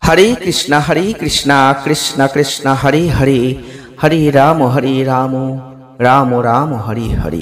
हरे कृष्णा कृष्ण कृष्ण हरे हरे हरे राम राम राम हरे हरे।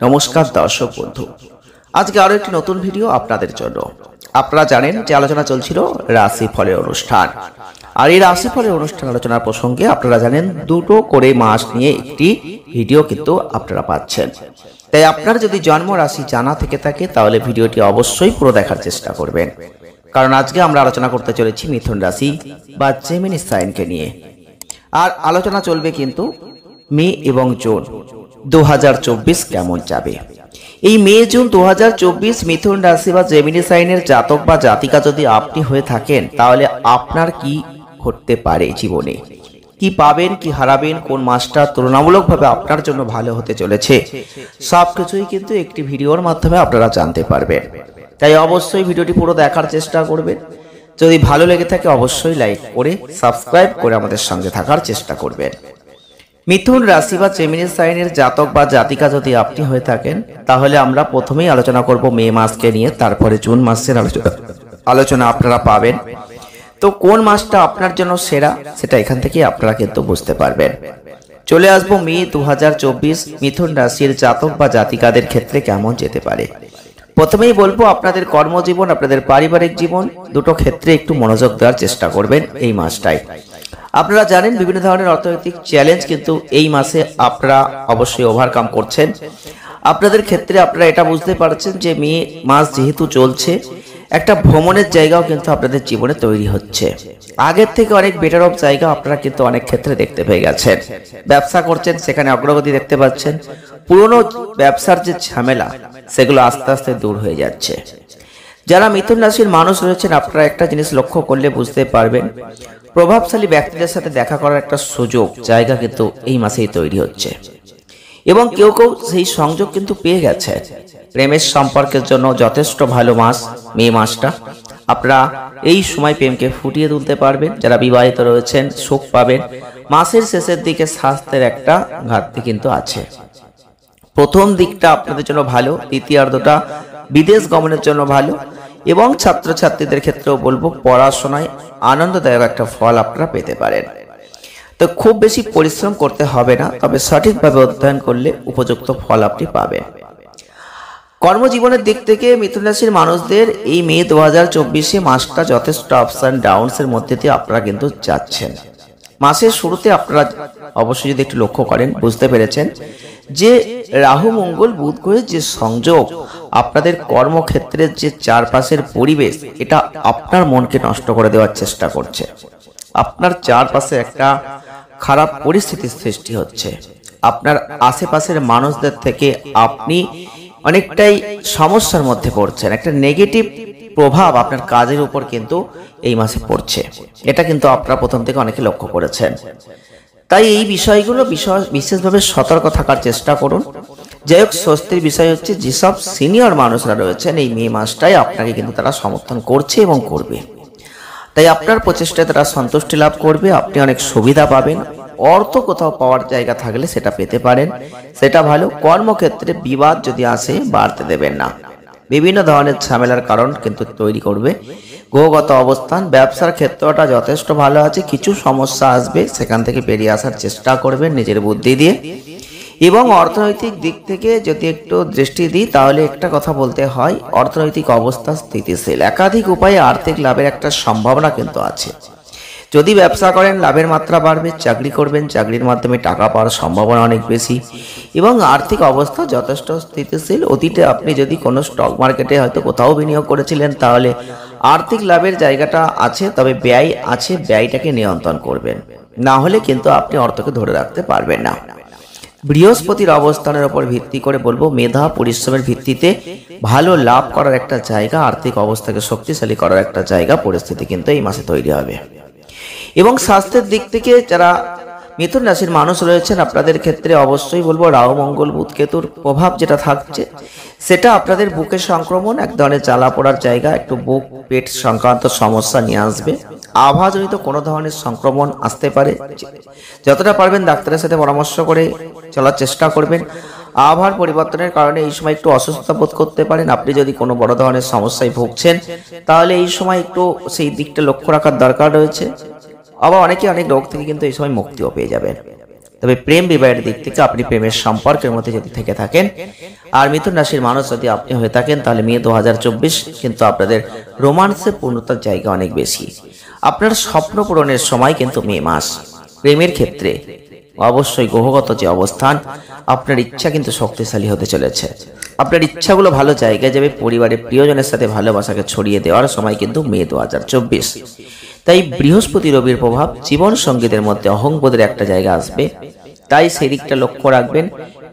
नमस्कार दर्शक बंधु, आज के आरो एक नतून भिडियो आपनादेर जोन्नो। आपनारा जानेन जे आलोचना चलछिलो राशिफलेर अनुष्ठान, और এই রাশিফলের অনুষ্ঠান আলোচনার প্রসঙ্গে আপনারা জানেন দুটো করে মাস নিয়ে একটি ভিডিও কিন্তু আপনারা পাচ্ছেন। তাই আপনার যদি জন্ম রাশি জানা থেকে থাকে তাহলে ভিডিওটি অবশ্যই পুরো দেখার চেষ্টা করবেন, কারণ আজকে আমরা আলোচনা করতে চলেছি মিথুন রাশি বা জেমিনি সাইনকে নিয়ে। আর আলোচনা চলবে কিন্তু মে এবং জুন 2024 কেমন যাবে। এই মে জুন 2024 মিথুন রাশি বা জেমিনি সাইনের জাতক বা জাতিকা যদি আপনি হয়ে থাকেন তাহলে আপনার কি ঘটতে পারে, জীবনে কি পাবেন কি হারাবেন, কোন মাসটা তুলনামূলকভাবে আপনার জন্য ভালো হতে চলেছে, সবকিছুই কিন্তু একটি ভিডিওর মাধ্যমে আপনারা জানতে পারবেন। তাই অবশ্যই ভিডিওটি পুরো দেখার চেষ্টা করবেন। যদি ভালো লেগে থাকে অবশ্যই লাইক করে সাবস্ক্রাইব করে আমাদের সঙ্গে থাকার চেষ্টা করবেন। মিথুন রাশি বা জেমিনি সাইনের জাতক বা জাতিকা যদি আপনি হয়ে থাকেন তাহলে আমরা প্রথমেই আলোচনা করব মে মাসকে নিয়ে, তারপরে জুন মাসের আলোচনা আপনারা পাবেন। তো কোন মাসটা আপনার জন্য সেরা সেটা এখান থেকে আপনারা কিন্তু বুঝতে পারবেন। চলে আসবো মে 2024 মিথুন রাশির জাতক বা জাতিকাদের ক্ষেত্রে কেমন যেতে পারে। প্রথমেই বলবো আপনাদের কর্মজীবন, আপনাদের পারিবারিক জীবন দুটো ক্ষেত্রে একটু মনোযোগ দেওয়ার চেষ্টা করবেন এই মাসটায়। আপনারা জানেন বিভিন্ন ধরনের অর্থনৈতিক চ্যালেঞ্জ কিন্তু এই মাসে আপনারা অবশ্যই ওভারকাম করছেন। আপনাদের ক্ষেত্রে আপনারা এটা বুঝতে পারছেন যে মে মাস যেহেতু চলছে, একটা ভ্রমণের জায়গাও কিন্তু আপনাদের জীবনে তৈরি হচ্ছে। আগের থেকে অনেক বেটার অফ জায়গা আপনারা কিন্তু অনেক ক্ষেত্রে দেখতে পেয়ে গেছেন। ব্যবসা করছেন, সেখানে অগ্রগতি দেখতে পাচ্ছেন। পুরনো ব্যবসার যে ঝামেলা সেগুলো আস্তে আস্তে দূর হয়ে যাচ্ছে। যারা মিথুন রাশির মানুষ রয়েছেন আপনারা একটা জিনিস লক্ষ্য করলে বুঝতে পারবেন, প্রভাবশালী ব্যক্তিদের সাথে দেখা করার একটা সুযোগ জায়গা কিন্তু এই মাসেই তৈরি হচ্ছে, এবং কেউ কেউ সেই সংযোগ কিন্তু পেয়ে গেছে। প্রেমের সম্পর্কের জন্য যথেষ্ট ভালো মাস মে মাসটা। আপনারা এই সময় প্রেমকে ফুটিয়ে তুলতে পারবেন। যারা বিবাহিত রয়েছেন সুখ পাবেন। মাসের শেষের দিকে স্বাস্থ্যের একটা ঘাটতি কিন্তু আছে। প্রথম দিকটা আপনাদের জন্য ভালো, দ্বিতীয়ার্ধটা বিদেশ গমনের জন্য ভালো, এবং ছাত্রছাত্রীদের ক্ষেত্রেও বলবো পড়াশোনায় আনন্দদায়ক একটা ফল আপনারা পেতে পারেন। তো খুব বেশি পরিশ্রম করতে হবে না, তবে সঠিকভাবে অধ্যয়ন করলে উপযুক্ত ফল আপনি পাবেন। কর্মজীবনের দিক থেকে মিথুন রাশির মানুষদের এই মে 2024 মাসটা যথেষ্ট আপস অ্যান্ড ডাউনস এর মধ্যে দিয়ে আপনারা কিন্তু যাচ্ছেন। মাসের শুরুতে আপনারা অবশ্যই যদি একটু লক্ষ্য করেন বুঝতে পেরেছেন যে রাহু মঙ্গল বুধ গ্রহের যে সংযোগ, আপনাদের কর্মক্ষেত্রের যে চারপাশের পরিবেশ এটা আপনার মনকে নষ্ট করে দেওয়ার চেষ্টা করছে। আপনার চারপাশে একটা খারাপ পরিস্থিতির সৃষ্টি হচ্ছে। আপনার আশেপাশের মানুষদের থেকে আপনি অনেকটাই সমস্যার মধ্যে পড়ছেন। একটা নেগেটিভ প্রভাব আপনার কাজের উপর কিন্তু এই মাসে পড়ছে। এটা কিন্তু আপনারা প্রথম থেকে অনেকে লক্ষ্য করেছেন। তাই এই বিষয়গুলো বিশেষভাবে সতর্ক থাকার চেষ্টা করুন। যাই হোক, স্বস্তির বিষয় হচ্ছে যেসব সিনিয়র মানুষরা রয়েছেন এই মে মাসটায় আপনাকে কিন্তু তারা সমর্থন করছে এবং করবে। তাই আপনার প্রচেষ্টায় তারা সন্তুষ্টি লাভ করবে, আপনি অনেক সুবিধা পাবেন। অর্থ কোথাও পাওয়ার জায়গা থাকলে সেটা পেতে পারেন, সেটা ভালো। কর্মক্ষেত্রে বিবাদ যদি আসে বাড়তে দেবেন না, বিভিন্ন ধরনের ঝামেলার কারণ কিন্তু তৈরি করবে। গ্রহগত অবস্থান ব্যবসার ক্ষেত্রটা যথেষ্ট ভালো আছে, কিছু সমস্যা আসবে সেখান থেকে বেরিয়ে আসার চেষ্টা করবেন নিজের বুদ্ধি দিয়ে। এবং অর্থনৈতিক দিক থেকে যদি একটু দৃষ্টি দিই তাহলে একটা কথা বলতে হয়, অর্থনৈতিক অবস্থা স্থিতিশীল। একাধিক উপায়ে আর্থিক লাভের একটা সম্ভাবনা কিন্তু আছে। যদি ব্যবসা করেন লাভের মাত্রা বাড়বে, চাকরি করবেন চাকরির মাধ্যমে টাকা পাওয়ার সম্ভাবনা অনেক বেশি, এবং আর্থিক অবস্থা যথেষ্ট স্থিতিশীল। অতীতে আপনি যদি কোনো স্টক মার্কেটে হয়তো কোথাও বিনিয়োগ করেছিলেন তাহলে আর্থিক লাভের জায়গাটা আছে, তবে ব্যয় আছে, ব্যয়টাকে নিয়ন্ত্রণ করবেন, না হলে কিন্তু আপনি অর্থকে ধরে রাখতে পারবেন না। বৃহস্পতির অবস্থানের উপর ভিত্তি করে বলবো মেধা পরিশ্রমের ভিত্তিতে ভালো লাভ করার একটা জায়গা, আর্থিক অবস্থাকে শক্তিশালী করার একটা জায়গা পরিস্থিতি কিন্তু এই মাসে তৈরি হবে। এবং স্বাস্থ্যের দিক থেকে যারা মিথুন রাশির মানুষ রয়েছেন আপনাদের ক্ষেত্রে অবশ্যই বলবো রাহু মঙ্গল বুধ কেতুর প্রভাব যেটা থাকছে সেটা আপনাদের বুকের সংক্রমণ, এক ধরনের জ্বালা পোড়ার জায়গা, একটু বুক পেট সংক্রান্ত সমস্যা নিয়ে আসবে। আবহাওয়াজনিত কোনো ধরনের সংক্রমণ আসতে পারে। যতটা পারবেন ডাক্তারের সাথে পরামর্শ করে চলার চেষ্টা করবেন। আবহাওয়ার পরিবর্তনের কারণে এই সময় একটু অসুস্থতা বোধ করতে পারেন। আপনি যদি কোনো বড় ধরনের সমস্যায় ভুগছেন তাহলে এই সময় একটু সেই দিকটা লক্ষ্য রাখার দরকার রয়েছে। আবার অনেকে অনেক রোগ থেকে কিন্তু এই সময় মুক্তিও পেয়ে যাবেন। তবে প্রেম বিবাহের দিক থেকে আপনি প্রেমের সম্পর্কের মধ্যে যদি থেকে থাকেন আর মিথুন রাশির মানুষ যদি আপনি হয়ে থাকেন তাহলে মে 2024 কিন্তু আপনাদের রোমান্সের পূর্ণতার জায়গা অনেক বেশি। আপনার স্বপ্ন পূরণের সময় কিন্তু মে মাস। প্রেমের ক্ষেত্রে অবশ্যই গ্রহগত যে অবস্থান, আপনার ইচ্ছা কিন্তু শক্তিশালী হতে চলেছে। আপনার ইচ্ছাগুলো ভালো জায়গায় যাবে। পরিবারের প্রিয়জনের সাথে ভালোবাসাকে ছড়িয়ে দেওয়ার সময় কিন্তু মে 2024। তাই বৃহস্পতি রবির প্রভাব জীবন সঙ্গীদের মধ্যে অহংবোধের একটা জায়গা আসবে, তাই সেই দিকটা লক্ষ্য রাখবেন।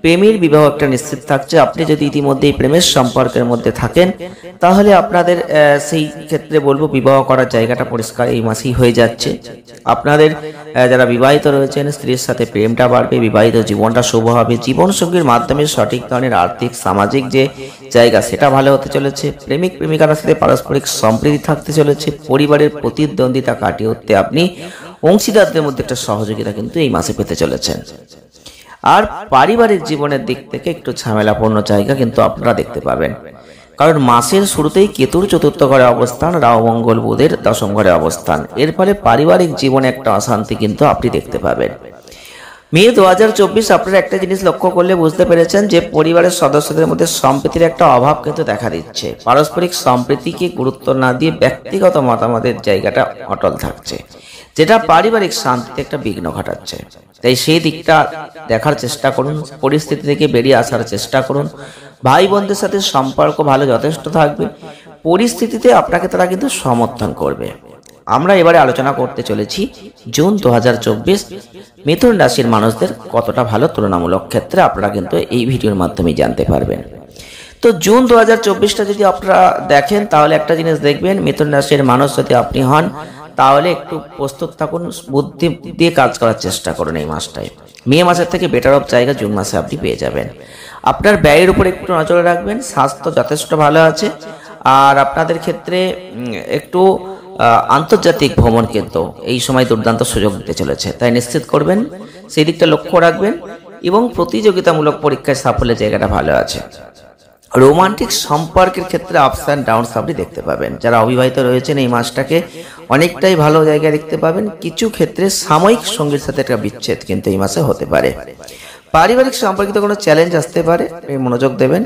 প্রেমের বিবাহ একটা নিশ্চিত থাকছে। আপনি যদি ইতিমধ্যেই প্রেমের সম্পর্কের মধ্যে থাকেন তাহলে আপনাদের সেই ক্ষেত্রে বলবো বিবাহ করার জায়গাটা পরিষ্কার এই মাসেই হয়ে যাচ্ছে। আপনাদের যারা বিবাহিত রয়েছেন স্ত্রীর সাথে প্রেমটা বাড়বে, বিবাহিত জীবনটা শুভ হবে। জীবন সঙ্গীর মাধ্যমে সঠিক ধরনের আর্থিক সামাজিক যে জায়গা সেটা ভালো হতে চলেছে। প্রেমিক প্রেমিকার সাথে পারস্পরিক সম্প্রীতি থাকতে চলেছে। পরিবারের প্রতিদ্বন্দ্বিতা কাটিয়ে উঠতে আপনি অংশীদারদের মধ্যে একটা সহযোগিতা কিন্তু এই মাসে পেতে চলেছেন। আর পারিবারিক জীবনের দিক থেকে একটু ঝামেলাপূর্ণ জায়গা কিন্তু আপনারা দেখতে পাবেন, কারণ মাসের শুরুতেই কেতুর চতুর্থ ঘরে অবস্থান, রাহু মঙ্গল বুধের দশম ঘরে অবস্থান। এর ফলে পারিবারিক জীবনে একটা অশান্তি কিন্তু আপনি দেখতে পাবেন। মে 2024 আপনারা একটা জিনিস লক্ষ্য করলে বুঝতে পেরেছেন যে পরিবারের সদস্যদের মধ্যে সম্প্রীতির একটা অভাব কিন্তু দেখা দিচ্ছে। পারস্পরিক সম্প্রীতিকে গুরুত্ব না দিয়ে ব্যক্তিগত মতামতের জায়গাটা অটল থাকছে, যেটা পারিবারিক শান্তিতে একটা বিঘ্ন ঘটাচ্ছে। তাই সেই দিকটা দেখার চেষ্টা করুন, পরিস্থিতি থেকে বেরিয়ে আসার চেষ্টা করুন। ভাই বোনদের সাথে সম্পর্ক ভালো যথেষ্ট থাকবে। পরিস্থিতিতে আপনাকে তারা কিন্তু সমর্থন করবে। আমরা এবারে আলোচনা করতে চলেছি জুন 2024 মিথুন রাশির মানুষদের কতটা ভালো তুলনামূলক ক্ষেত্রে আপনারা কিন্তু এই ভিডিওর মাধ্যমে জানতে পারবেন। তো জুন 2024টা যদি আপনারা দেখেন তাহলে একটা জিনিস দেখবেন, মিথুন রাশির মানুষ যদি আপনি হন তাহলে একটু প্রস্তুত থাকুন, বুদ্ধি দিয়ে কাজ করার চেষ্টা করুন। এই মাসটায় মে মাসের থেকে বেটার অফ জায়গা জুন মাসে আপনি পেয়ে যাবেন। আপনার ব্যয়ের উপর একটু নজর রাখবেন। স্বাস্থ্য যথেষ্ট ভালো আছে। আর আপনাদের ক্ষেত্রে একটু আন্তর্জাতিক ভ্রমণ কিন্তু এই সময় দুর্দান্ত সুযোগ দিতে চলেছে, তাই নিশ্চিত করবেন সেই দিকটা লক্ষ্য রাখবেন। এবং প্রতিযোগিতামূলক পরীক্ষায় সাফল্যের জায়গাটা ভালো আছে। রোমান্টিক সম্পর্কের ক্ষেত্রে আপস অ্যান্ড ডাউনস আপনি দেখতে পাবেন। যারা অবিবাহিত রয়েছেন এই মাসটাকে অনেকটাই ভালো জায়গায় দেখতে পাবেন। কিছু ক্ষেত্রে সাময়িক সঙ্গীর সাথে একটা বিচ্ছেদ কিন্তু এই মাসে হতে পারে। পারিবারিক সম্পর্কিত কোনো চ্যালেঞ্জ আসতে পারে, মনোযোগ দেবেন।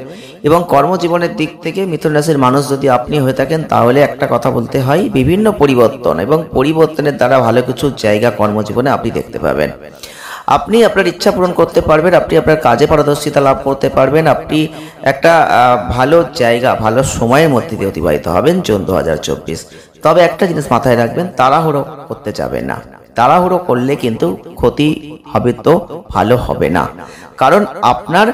এবং কর্মজীবনের দিক থেকে মিথুন রাশির মানুষ যদি আপনি হয়ে থাকেন তাহলে একটা কথা বলতে হয়, বিভিন্ন পরিবর্তন এবং পরিবর্তনের দ্বারা ভালো কিছু জায়গা কর্মজীবনে আপনি দেখতে পাবেন। আপনি আপনার ইচ্ছা পূরণ করতে পারবেন, আপনি আপনার কাজে পারদর্শিতা লাভ করতে পারবেন, আপনি একটা ভালো জায়গা ভালো সময়ের মধ্যে দিয়ে অতিবাহিত হবেন জুন 2024। তবে একটা জিনিস মাথায় রাখবেন, তাড়াহুড়ো করতে যাবেন না। তাড়াহুড়ো করলে কিন্তু ক্ষতি হবে, তো ভালো হবে না। কারণ আপনার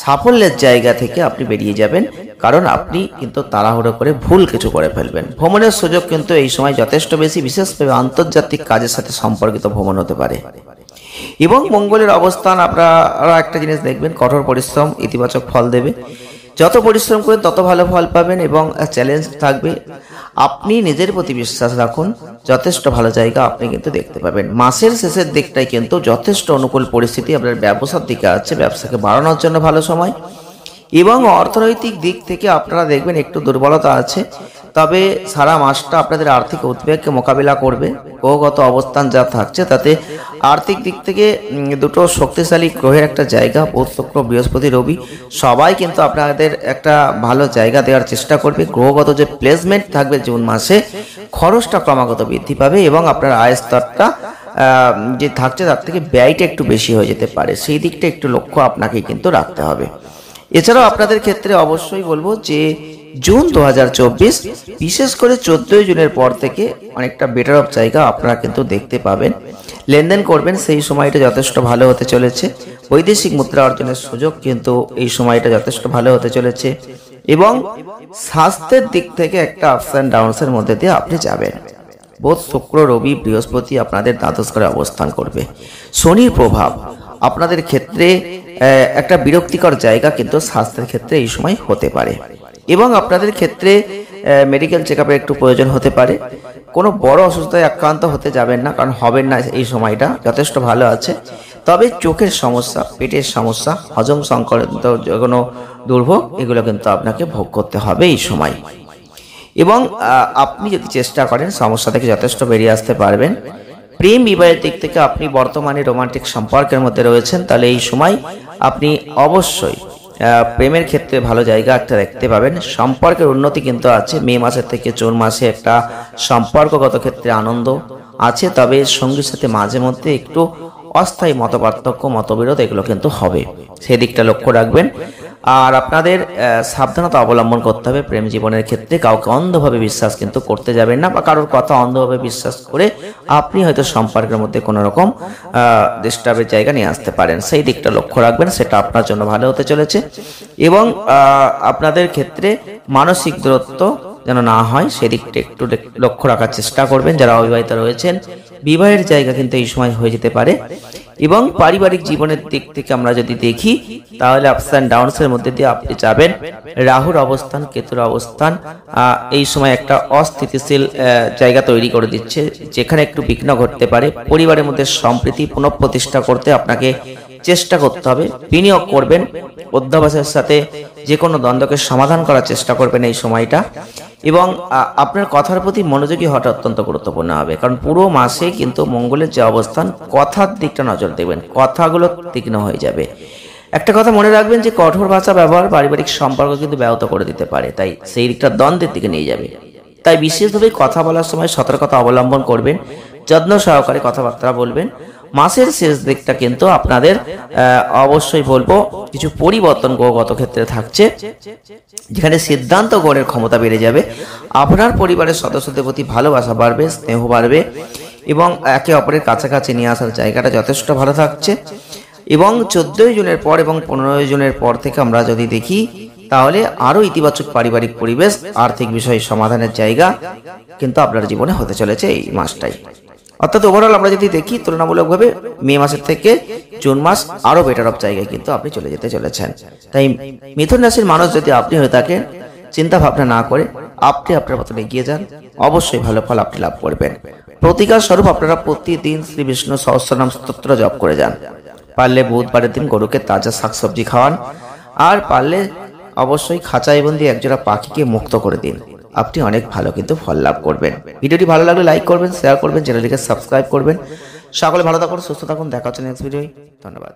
সাফল্যের জায়গা থেকে আপনি বেরিয়ে যাবেন, কারণ আপনি কিন্তু তাড়াহুড়ো করে ভুল কিছু করে ফেলবেন। ভ্রমণের সুযোগ কিন্তু এই সময় যথেষ্ট বেশি, বিশেষভাবে আন্তর্জাতিক কাজের সাথে সম্পর্কিত ভ্রমণ হতে পারে। এবং মঙ্গলের অবস্থান আপনারা একটা জিনিস দেখবেন, কঠোর পরিশ্রম ইতিবাচক ফল দেবে। যত পরিশ্রম করেন তত ভালো ফল পাবেন এবং চ্যালেঞ্জ থাকবে। আপনি নিজের প্রতি বিশ্বাস রাখুন, যথেষ্ট ভালো জায়গা আপনি কিন্তু দেখতে পাবেন। মাসের শেষের দিকটাই কিন্তু যথেষ্ট অনুকূল পরিস্থিতি আপনার ব্যবসার দিকে আছে। ব্যবসাকে বাড়ানোর জন্য ভালো সময়। এবং অর্থনৈতিক দিক থেকে আপনারা দেখবেন একটু দুর্বলতা আছে, তবে সারা মাসটা আপনাদের আর্থিক উদ্বেগকে মোকাবিলা করবে। গ্রহগত অবস্থান যা থাকছে তাতে আর্থিক দিক থেকে দুটো শক্তিশালী গ্রহের একটা জায়গা, বুধ শুক্র বৃহস্পতি রবি, সবাই কিন্তু আপনাদের একটা ভালো জায়গা দেওয়ার চেষ্টা করবে। গ্রহগত যে প্লেসমেন্ট থাকবে জুন মাসে, খরচটা ক্রমাগত বৃদ্ধি পাবে এবং আপনার আয় স্তরটা যে থাকছে তার থেকে ব্যয়টা একটু বেশি হয়ে যেতে পারে। সেই দিকটা একটু লক্ষ্য আপনাকে কিন্তু রাখতে হবে। এছাড়াও আপনাদের ক্ষেত্রে অবশ্যই বলবো যে জুন 2024 বিশেষ করে 14 জুনের পর থেকে অনেকটা বেটার অফ জায়গা আপনারা কিন্তু দেখতে পাবেন। লেনদেন করবেন, সেই সময়টা যথেষ্ট ভালো হতে চলেছে। বৈদেশিক মুদ্রা অর্জনের সুযোগ কিন্তু এই সময়টা যথেষ্ট ভালো হতে চলেছে। এবং স্বাস্থ্যের দিক থেকে একটা আপস অ্যান্ড ডাউনসের মধ্যে দিয়ে আপনি যাবেন। বুধ শুক্র রবি বৃহস্পতি আপনাদের দ্বাদশ ঘরে অবস্থান করবে। শনির প্রভাব আপনাদের ক্ষেত্রে একটা বিরক্তিকর জায়গা কিন্তু স্বাস্থ্যের ক্ষেত্রে এই সময় হতে পারে। এবং আপনাদের ক্ষেত্রে মেডিকেল চেক আপের একটু প্রয়োজন হতে পারে। কোনো বড় অসুস্থতায় আক্রান্ত হতে যাবেন না, কারণ হবেন না। এই সময়টা যথেষ্ট ভালো আছে। তবে চোখের সমস্যা, পেটের সমস্যা, হজম সংক্রান্ত কোনো দুর্ভোগ এগুলো কিন্তু আপনাকে ভোগ করতে হবে এই সময়। এবং আপনি যদি চেষ্টা করেন সমস্যা থেকে যথেষ্ট বেরিয়ে আসতে পারবেন। প্রেম বিবাহের দিক থেকে আপনি বর্তমানে রোমান্টিক সম্পর্কের মধ্যে রয়েছেন, তাহলে এই সময় আপনি অবশ্যই প্রেমের ক্ষেত্রে ভালো জায়গা একটা দেখতে পাবেন। সম্পর্কের উন্নতি কিন্তু আছে। মে মাসের থেকে জুন মাসে একটা সম্পর্কগত ক্ষেত্রে আনন্দ আছে, তবে সঙ্গীর সাথে মাঝে মধ্যে একটু অস্থায়ী মতপার্থক্য, মতবিরোধ এগুলো কিন্তু হবে, সেই দিকটা লক্ষ্য রাখবেন। আর আপনাদের সাবধানতা অবলম্বন করতে হবে প্রেম জীবনের ক্ষেত্রে। কাউকে অন্ধভাবে বিশ্বাস কিন্তু করতে যাবেন না, বা কারোর কথা অন্ধভাবে বিশ্বাস করে আপনি হয়তো সম্পর্কের মধ্যে কোনো রকম ডিস্টার্বের জায়গা নিয়ে আসতে পারেন, সেই দিকটা লক্ষ্য রাখবেন, সেটা আপনার জন্য ভালো হতে চলেছে। এবং আপনাদের ক্ষেত্রে মানসিক দূরত্ব যেন না হয় সেদিকটা একটু লক্ষ্য রাখার চেষ্টা করবেন। যারা অবিবাহিত রয়েছেন বিবাহের জায়গা কিন্তু এই সময় হয়ে যেতে পারে। এবং পারিবারিক জীবনের দিক থেকে আমরা যদি দেখি তাহলে আপস অ্যান্ড ডাউনস এর মধ্যে দিয়ে আপনি যাবেন। রাহুর অবস্থান, কেতুর অবস্থান এই সময় একটা অস্থিতিশীল জায়গা তৈরি করে দিচ্ছে, যেখানে একটু বিঘ্ন ঘটতে পারে। পরিবারের মধ্যে সম্প্রীতি পুনঃপ্রতিষ্ঠা করতে আপনাকে চেষ্টা করতে হবে, বিনিয়োগ করবেন, অধ্যাবসায়ের সাথে যে কোনো দ্বন্দ্বকে সমাধান করার চেষ্টা করবেন এই সময়টা। এবং আপনার কথার প্রতি মনোযোগী হওয়াটা অত্যন্ত গুরুত্বপূর্ণ হবে, কারণ পুরো মাসে কিন্তু মঙ্গলের যে অবস্থান, কথার দিকটা নজর দেবেন, কথাগুলো তীক্ষ্ণ হয়ে যাবে। একটা কথা মনে রাখবেন যে কঠোর ভাষা ব্যবহার পারিবারিক সম্পর্ক কিন্তু ব্যাহত করে দিতে পারে, তাই সেই দিকটা দ্বন্দ্বের দিকে নিয়ে যাবে। তাই বিশেষভাবে কথা বলার সময় সতর্কতা অবলম্বন করবেন, যত্ন সহকারে কথাবার্তা বলবেন। মাসের শেষ দিকটা কিন্তু আপনাদের অবশ্যই বলবো কিছু পরিবর্তন গ্রহগত ক্ষেত্রে থাকছে, যেখানে সিদ্ধান্ত গ্রহণের ক্ষমতা বেড়ে যাবে। আপনার পরিবারের সদস্যদের প্রতি ভালোবাসা বাড়বে, স্নেহ বাড়বে, এবং একে অপরের কাছাকাছি নিয়ে আসার জায়গাটা যথেষ্ট ভালো থাকছে। এবং 14 জুনের পর এবং 15 জুনের পর থেকে আমরা যদি দেখি তাহলে আরো ইতিবাচক পারিবারিক পরিবেশ, আর্থিক বিষয় সমাধানের জায়গা কিন্তু আপনার জীবনে হতে চলেছে এই মাসটাই। অর্থাৎ ওভারঅল আমরা যদি দেখি তুলনামূলকভাবে মে মাসের থেকে জুন মাস আরো বেটার অফ জায়গায় কিন্তু আপনি চলে যেতে চলেছেন। তাই মিথুন রাশির মানুষ যদি আপনি হয়ে থাকেন, চিন্তা ভাবনা না করে আপনি আপনার মতন এগিয়ে যান, অবশ্যই ভালো ফল আপনি লাভ করবেন। প্রতিকার স্বরূপ আপনারা প্রতিদিন শ্রী বিষ্ণু সহস্রনাম স্তোত্র জপ করে যান। পারলে বুধবারের দিন গরুকে তাজা শাকসবজি খাওয়ান, আর পারলে অবশ্যই খাঁচায় বন্দি একজোড়া পাখিকে মুক্ত করে দিন। আপনি অনেক ভালো কিন্তু ফল লাভ করবেন। ভিডিওটি ভালো লাগলে লাইক করবেন, শেয়ার করবেন, চ্যানেলটিকে সাবস্ক্রাইব করবেন। সকলে ভালো থাকুন, সুস্থ থাকুন, দেখা হচ্ছে নেক্সট ভিডিও। ধন্যবাদ।